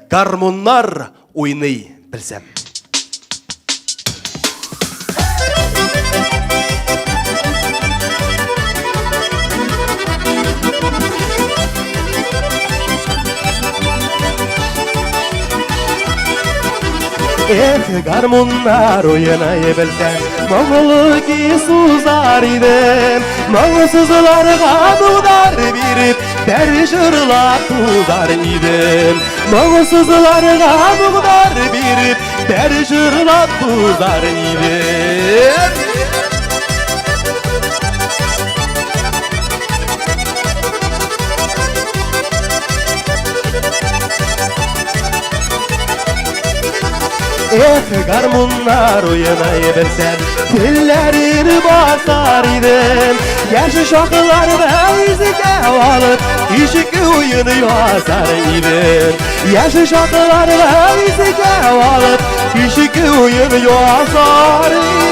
Garmonlar oynay bilsem. Garmonlar oynay bilsem, Moğolu ki suzar idim. Moğolsuzlarga dudar birip, derjırla tuzar idim. Moğolsuzlarga dudar birip, derjırla tuzar idim. Garmonlar oynay bilsem, tillerini basar idim. Yaşı şakılar ve izike alıp, işik oyunu yazar idim. Yaşı şakılar ve izike alıp, işik oyunu yazar idim.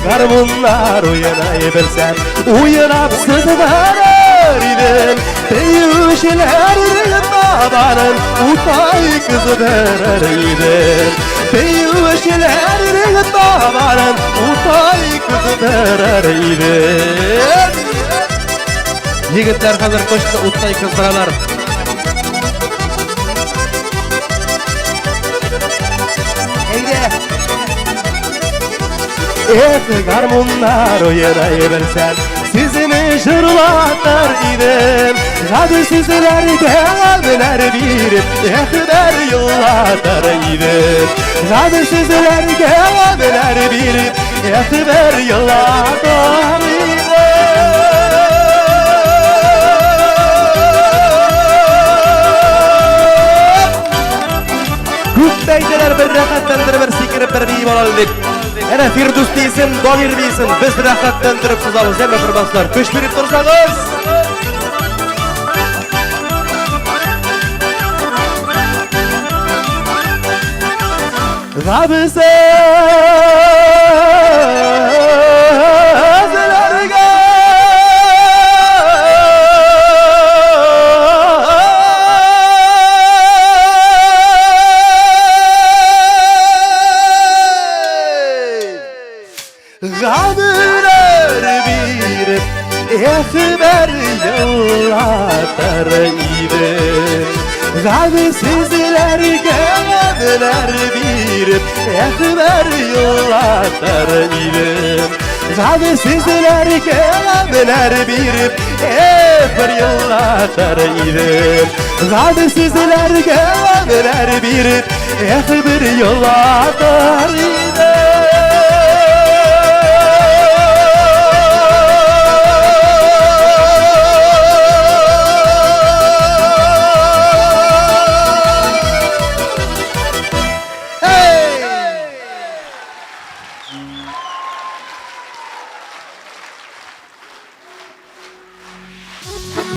Garmonlar oynay bilsem, oynap sızlar idim. Beyuşlerin babanın utay kızı verer idim. Beyuşlerin babanın utay kızı verer idim. Yigitler hazır koştu utay kızdıralar. Garmonlar oynay bilsem, sizini jırlatar idim. Hadi sizlerge abiler birip, ehber yıllatar idim. Hadi sizlerge abiler birip, ehber yıllatar idim. Gütteydiler bir rahatlandırıp bir sikirip bir neyim olaldık. Ana Firdus deysin, Dolir deysin, biz rahatlandırıp sızalız, hemen kırbaslar, köş verip dursanız. Gamılar birip, ehber yıllatar idim. Gamı sizler gamılar birip, ehber yıllatar idim. Gamı sizler gamılar birip, ehber yıllatar idim. Gamı sizler gamılar birip, ehber yıllatar idim.